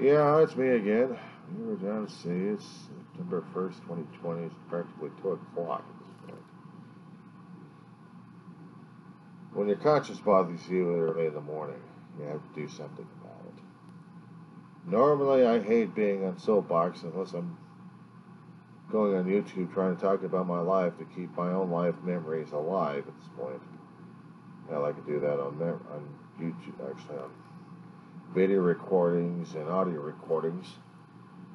Yeah, it's me again. You were down to see it's September 1st, 2020. It's practically 2 o'clock at this point. When your conscience bothers you early in the morning, you have to do something about it. Normally, I hate being on soapbox unless I'm going on YouTube trying to talk about my life to keep my own life memories alive at this point. Hell, I could do that on YouTube, actually, on video recordings and audio recordings.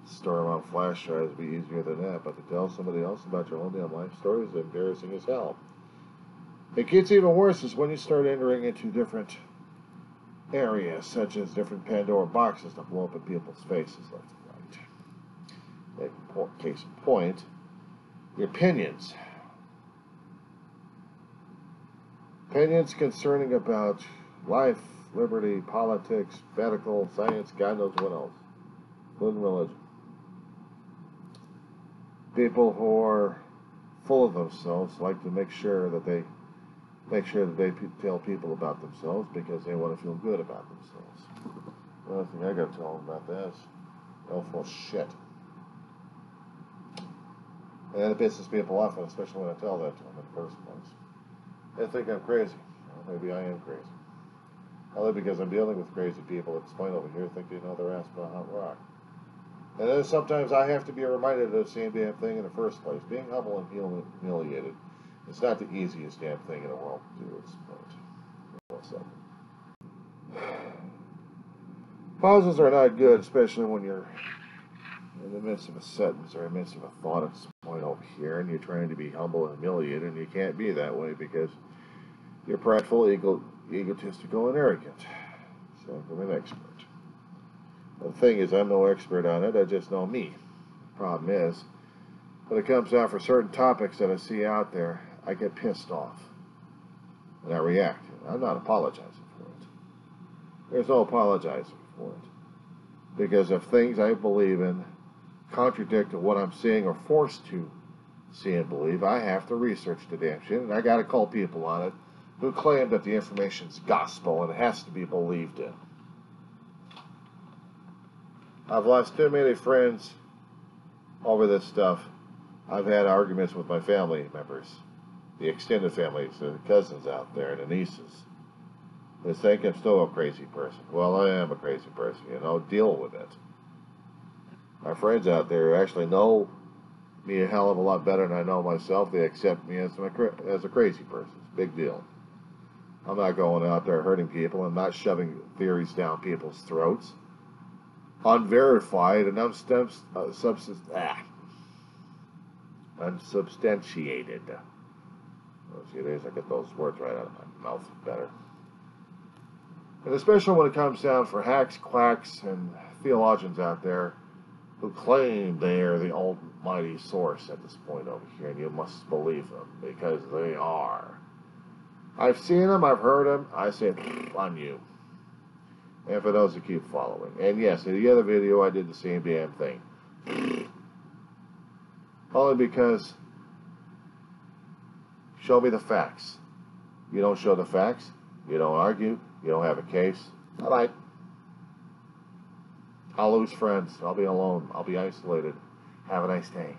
Store them on flash drives would be easier than that, but to tell somebody else about your own damn life story is embarrassing as hell. It gets even worse is when you start entering into different areas, such as different Pandora boxes that blow up in people's faces left and right. Case in point, your opinions. Opinions concerning about life, liberty, politics, medical, science, God knows what else, including religion. People who are full of themselves like to make sure that they tell people about themselves because they want to feel good about themselves. Another thing I got to tell them about that is they're full of shit. And it pisses people off, especially when I tell that to them in the first place. They think I'm crazy. Well, maybe I am crazy. Only because I'm dealing with crazy people at this point over here think they know their ass from a hot rock. And then sometimes I have to be reminded of the same damn thing in the first place. Being humble and humiliated is not the easiest damn thing in the world to do at this point. 1 second. Pauses are not good, especially when you're in the midst of a sentence or in the midst of a thought at this point over here, and you're trying to be humble and humiliated, and you can't be that way because you're prideful, egotistical, and arrogant. So I'm an expert. The thing is, I'm no expert on it, I just know me. The problem is, when it comes down for certain topics that I see out there, I get pissed off. And I react. I'm not apologizing for it. There's no apologizing for it. Because if things I believe in contradict what I'm seeing or forced to see and believe, I have to research the damn shit, and I gotta call people on it who claim that the information's gospel and it has to be believed in. I've lost too many friends over this stuff. I've had arguments with my family members, the extended families, the cousins out there, and the nieces. They think I'm still a crazy person. Well, I am a crazy person, deal with it. My friends out there actually know me a hell of a lot better than I know myself. They accept me as a crazy person. It's a big deal. I'm not going out there hurting people. I'm not shoving theories down people's throats. Unverified and unsubstantiated. See, there's I get those words right out of my mouth better. And especially when it comes down for hacks, quacks, and theologians out there who claim they are the almighty source at this point over here, and you must believe them because they are. I've seen them, I've heard them, I say, on you. And for those who keep following. And yes, in the other video I did the same damn thing. Only because show me the facts. You don't show the facts, you don't argue, you don't have a case. Bye-bye. I'll lose friends, I'll be alone, I'll be isolated. Have a nice day.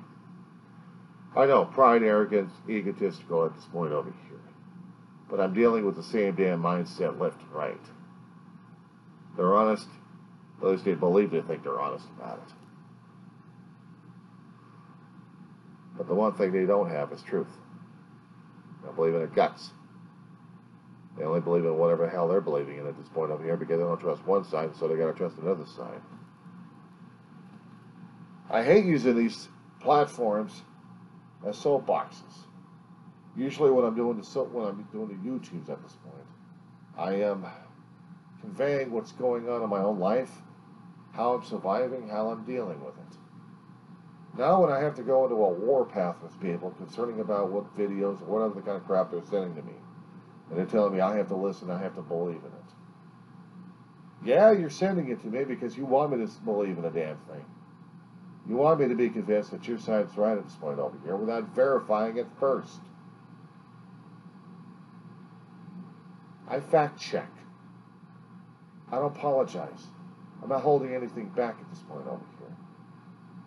I know, pride, arrogance, egotistical at this point over here. But I'm dealing with the same damn mindset left and right. They're honest. At least they think they're honest about it. But the one thing they don't have is truth. They don't believe in their guts. They only believe in whatever the hell they're believing in at this point over here because they don't trust one side, so they gotta trust another side. I hate using these platforms as soapboxes. Usually when I'm doing the YouTubes at this point, I am conveying what's going on in my own life, how I'm surviving, how I'm dealing with it. Now when I have to go into a war path with people concerning about what videos, what other kind of crap they're sending to me, and they're telling me I have to listen, I have to believe in it. Yeah, you're sending it to me because you want me to believe in a damn thing. You want me to be convinced that your side's right at this point over here without verifying it first. I fact check. I don't apologize. I'm not holding anything back at this point over here.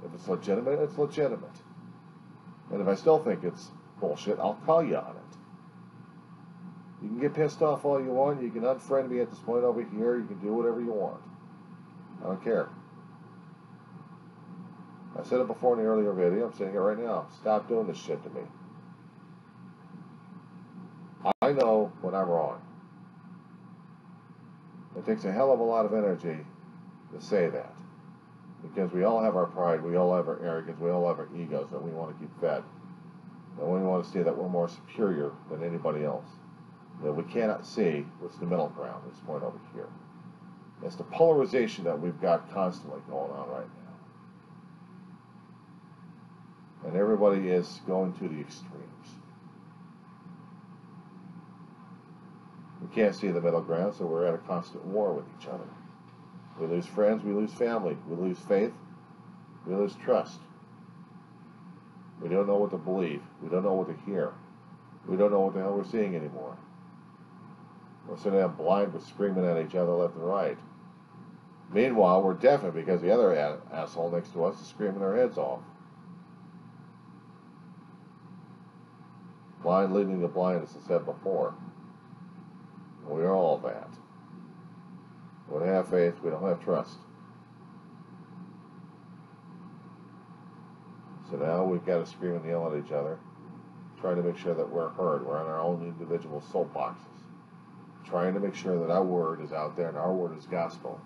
If it's legitimate, it's legitimate. And if I still think it's bullshit, I'll call you on it. You can get pissed off all you want. You can unfriend me at this point over here. You can do whatever you want. I don't care. I said it before in the earlier video. I'm saying it right now. Stop doing this shit to me. I know when I'm wrong. It takes a hell of a lot of energy to say that. Because we all have our pride, we all have our arrogance, we all have our egos that we want to keep fed. And we want to see that we're more superior than anybody else. That we cannot see what's the middle ground at this point over here. It's the polarization that we've got constantly going on right now. And everybody is going to the extremes. We can't see the middle ground, so we're at a constant war with each other. We lose friends, we lose family, we lose faith, we lose trust. We don't know what to believe. We don't know what to hear. We don't know what the hell we're seeing anymore. We're sitting there blind, we're screaming at each other left and right. Meanwhile, we're deafened because the other asshole next to us is screaming our heads off. Blind leading the blind, as I said before. We're all that. We don't have faith, we don't have trust. So now we've got to scream and yell at each other, trying to make sure that we're heard. We're on our own individual soapboxes, trying to make sure that our word is out there and our word is gospel.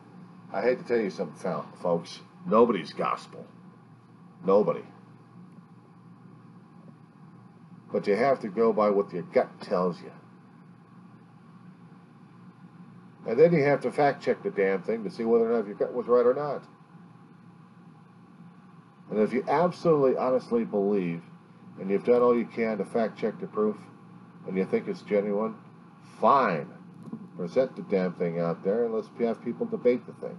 I hate to tell you something, folks. Nobody's gospel. Nobody. But you have to go by what your gut tells you. And then you have to fact check the damn thing to see whether or not your gut was right or not. And if you absolutely, honestly believe, and you've done all you can to fact check the proof, and you think it's genuine, fine. Present the damn thing out there, and let's have people debate the thing.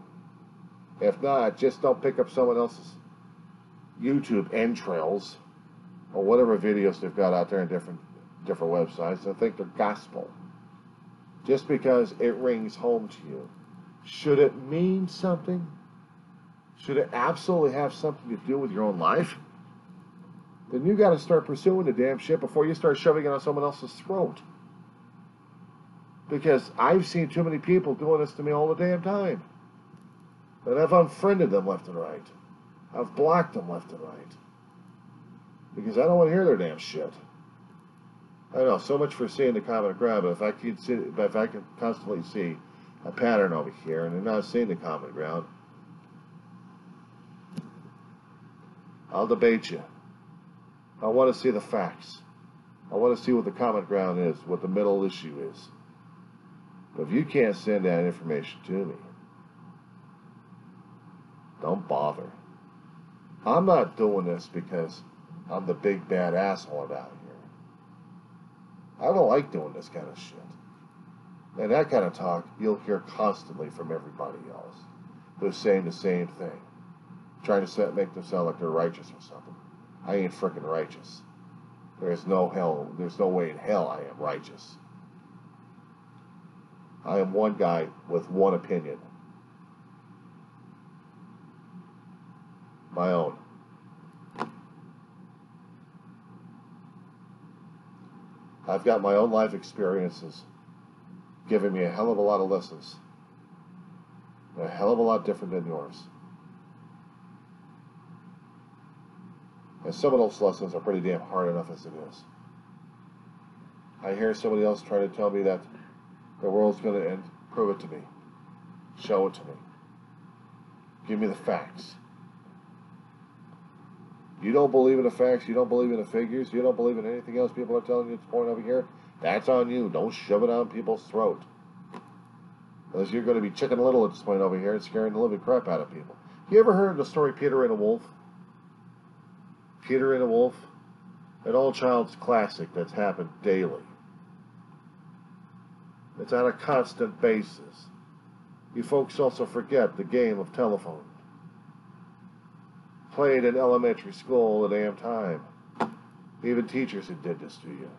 If not, just don't pick up someone else's YouTube entrails, or whatever videos they've got out there in different websites, and think they're gospel. Just because it rings home to you. Should it mean something? Should it absolutely have something to do with your own life? Then you got to start pursuing the damn shit before you start shoving it on someone else's throat. Because I've seen too many people doing this to me all the damn time. And I've unfriended them left and right. I've blocked them left and right. Because I don't want to hear their damn shit. I know, so much for seeing the common ground, but if I can constantly see a pattern over here and they're not seeing the common ground, I'll debate you. I want to see the facts. I want to see what the common ground is, what the middle issue is. But if you can't send that information to me, don't bother. I'm not doing this because I'm the big bad asshole about here. I don't like doing this kind of shit. And that kind of talk you'll hear constantly from everybody else who's saying the same thing. Trying to make them sound like they're righteous or something. I ain't frickin' righteous. There's no way in hell I am righteous. I am one guy with one opinion. My own. I've got my own life experiences giving me a hell of a lot of lessons. They're a hell of a lot different than yours. And some of those lessons are pretty damn hard enough as it is. I hear somebody else trying to tell me that the world's going to end. Prove it to me. Show it to me. Give me the facts. You don't believe in the facts, you don't believe in the figures, you don't believe in anything else people are telling you at this point over here, that's on you. Don't shove it down people's throat. Unless you're going to be Chicken Little at this point over here and scaring the living crap out of people. You ever heard of the story Peter and the Wolf? Peter and the Wolf? An old child's classic that's happened daily. It's on a constant basis. You folks also forget the game of telephone. Played in elementary school all the damn time. Even teachers had did this to you.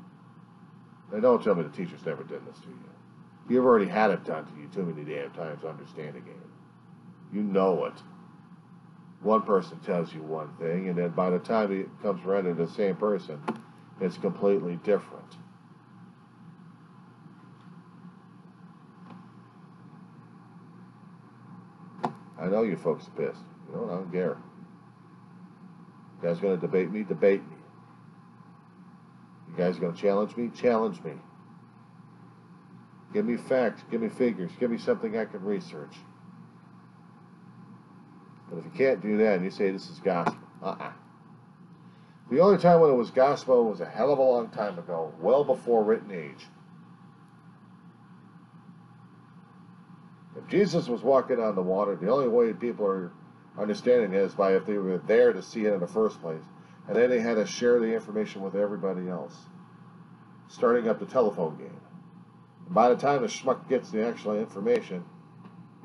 And don't tell me the teachers never did this to you. You've already had it done to you too many damn times to understand the game. You know it. One person tells you one thing, and then by the time it comes around to the same person, it's completely different. I know you folks are pissed. You know what? I don't care. You guys going to debate me? Debate me. You guys going to challenge me? Challenge me. Give me facts. Give me figures. Give me something I can research. But if you can't do that and you say this is gospel, The only time when it was gospel was a hell of a long time ago, well before written age. If Jesus was walking on the water, the only way people are understanding it is by if they were there to see it in the first place. And then they had to share the information with everybody else, starting up the telephone game. And by the time the schmuck gets the actual information,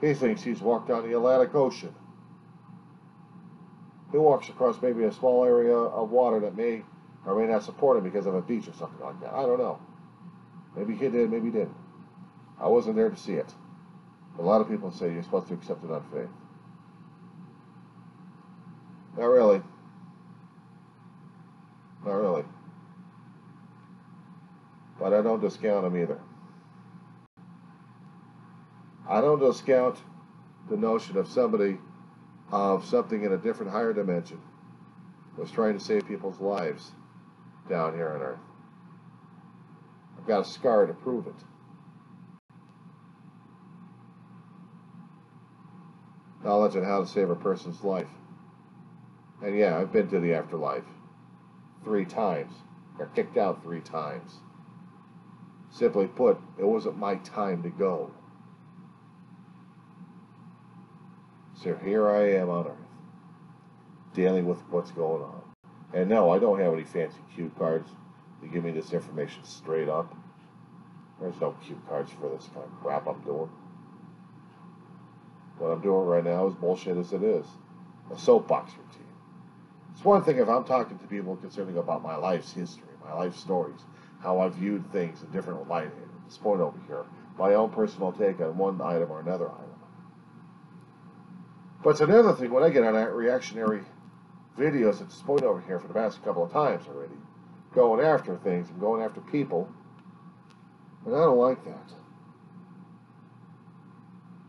he thinks he's walked on the Atlantic Ocean. He walks across maybe a small area of water that may or may not support him because of a beach or something like that. I don't know. Maybe he did, maybe he didn't. I wasn't there to see it. A lot of people say you're supposed to accept it on faith. Not really. Not really. But I don't discount them either. I don't discount the notion of somebody of something in a different, higher dimension was trying to save people's lives down here on Earth. I've got a scar to prove it. Knowledge on how to save a person's life. And yeah, I've been to the afterlife 3 times. Got kicked out 3 times. Simply put, it wasn't my time to go. So here I am on Earth, dealing with what's going on. And no, I don't have any fancy cue cards to give me this information straight up. There's no cue cards for this kind of crap I'm doing. What I'm doing right now is bullshit as it is. A soapbox routine. It's one thing if I'm talking to people concerning about my life's history, my life stories, how I viewed things in different light. At this point over here, my own personal take on one item or another item. But it's another thing when I get on reactionary videos at this point over here for the past couple of times already, going after things and going after people, and I don't like that.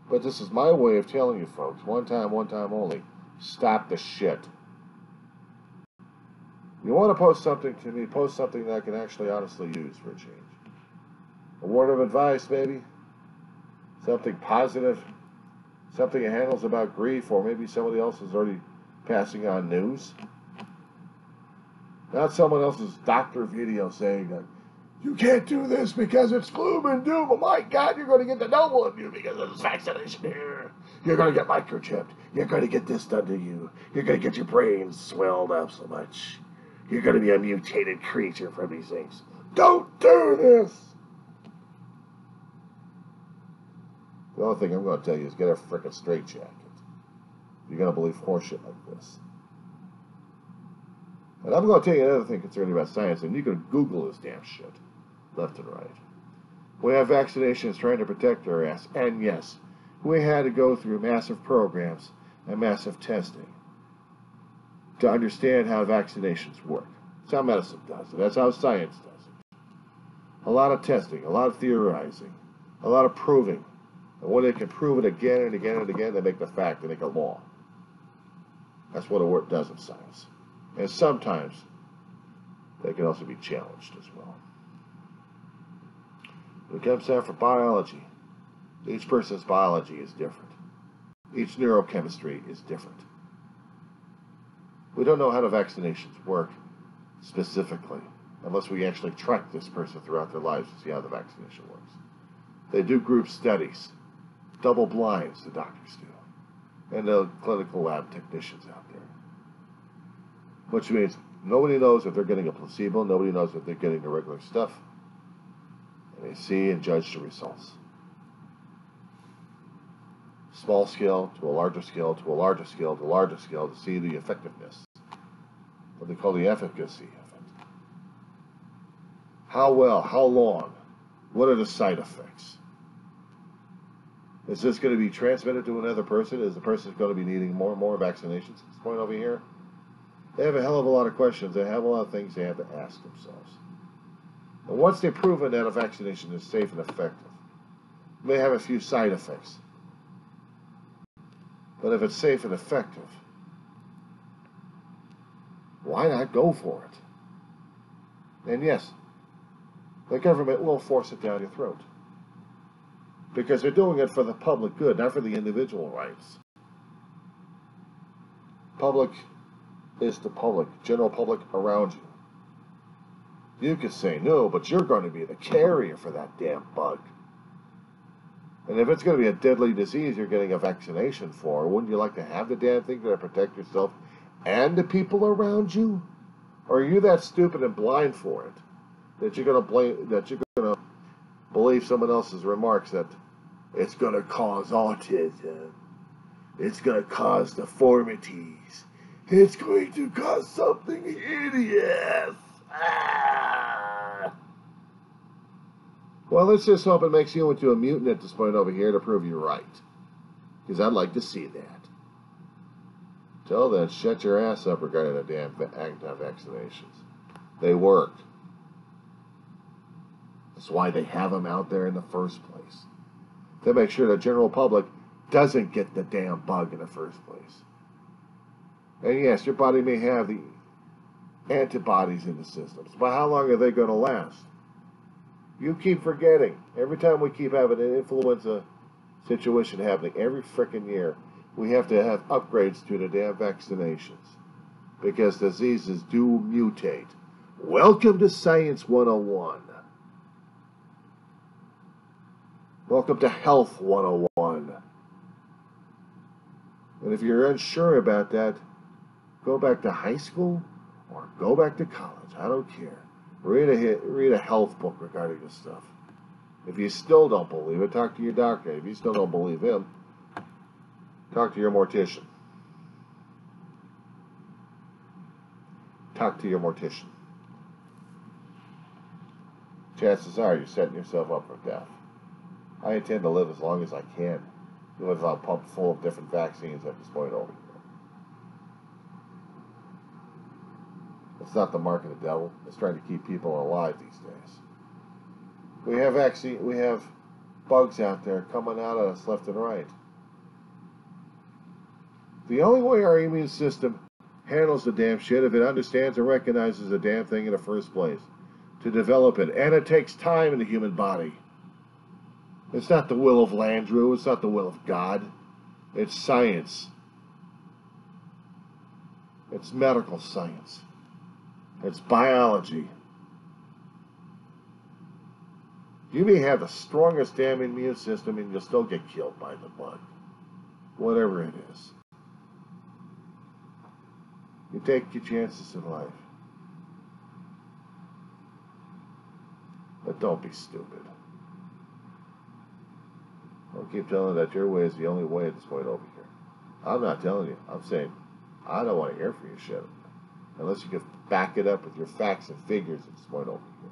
But this is my way of telling you folks, one time only, stop the shit. You want to post something to me, post something that I can actually honestly use for a change. A word of advice, maybe. Something positive. Something that handles about grief, or maybe somebody else is already passing on news. Not someone else's doctor video saying that you can't do this because it's gloom and doom. Oh my God, you're going to get the double of you because of this vaccination here. You're going to get microchipped. You're going to get this done to you. You're going to get your brain swelled up so much. You're going to be a mutated creature from these things. Don't do this. The only thing I'm going to tell you is get a frickin' straitjacket. You're going to believe horseshit like this. And I'm going to tell you another thing concerning about science, and you can Google this damn shit, left and right. We have vaccinations trying to protect our ass, and yes, we had to go through massive programs and massive testing to understand how vaccinations work. That's how medicine does it. That's how science does it. A lot of testing, a lot of theorizing, a lot of proving. And when they can prove it again and again and again, they make the fact, they make a law. That's what a word does in science. And sometimes they can also be challenged as well. When it comes time for biology, each person's biology is different. Each neurochemistry is different. We don't know how the vaccinations work specifically, unless we actually track this person throughout their lives to see how the vaccination works. They do group studies. Double blinds, the doctors do, and the clinical lab technicians out there. Which means nobody knows if they're getting a placebo, nobody knows if they're getting the regular stuff, and they see and judge the results. Small scale to a larger scale to a larger scale to a larger scale to see the effectiveness, what they call the efficacy of it. How well, how long, what are the side effects? Is this going to be transmitted to another person? Is the person going to be needing more and more vaccinations at this point over here? They have a hell of a lot of questions. They have a lot of things they have to ask themselves. And once they've proven that a vaccination is safe and effective, it may have a few side effects. But if it's safe and effective, why not go for it? And yes, the government will force it down your throat. Because they're doing it for the public good, not for the individual rights. Public is the public, general public around you. You could say no, but you're going to be the carrier for that damn bug. And if it's going to be a deadly disease you're getting a vaccination for, wouldn't you like to have the damn thing to protect yourself and the people around you? Or are you that stupid and blind for it that you're going to believe someone else's remarks that it's going to cause autism, it's going to cause deformities, it's going to cause something hideous? Well, let's just hope it makes you into a mutant at this point over here to prove you're right. Because I'd like to see that. Till then, shut your ass up regarding the damn anti-vaccinations. They work. That's why they have them out there in the first place. To make sure the general public doesn't get the damn bug in the first place. And yes, your body may have the antibodies in the systems, but how long are they going to last? You keep forgetting. Every time we keep having an influenza situation happening, every frickin' year, we have to have upgrades to the damn vaccinations. Because diseases do mutate. Welcome to Science 101. Welcome to Health 101. And if you're unsure about that, go back to high school or go back to college. I don't care. Read a health book regarding this stuff. If you still don't believe it, talk to your doctor. If you still don't believe him, talk to your mortician. Talk to your mortician. Chances are you're setting yourself up for death. I intend to live as long as I can, with a pump full of different vaccines at this point over here. It's not the mark of the devil. It's trying to keep people alive these days. We have bugs out there coming out at us left and right. The only way our immune system handles the damn shit if it understands and recognizes the damn thing in the first place. To develop it. And it takes time in the human body. It's not the will of Landru. It's not the will of God. It's science. It's medical science. It's biology. You may have the strongest damn immune system and you'll still get killed by the bug. Whatever it is. You take your chances in life. But don't be stupid. Don't keep telling that your way is the only way at this point over here. I'm not telling you. I'm saying I don't want to hear from your shit. Unless you can back it up with your facts and figures at this point over here.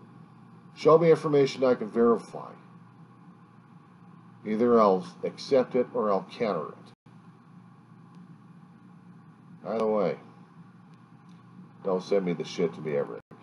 Show me information I can verify. Either I'll accept it or I'll counter it. Either way, don't send me the shit to me ever again.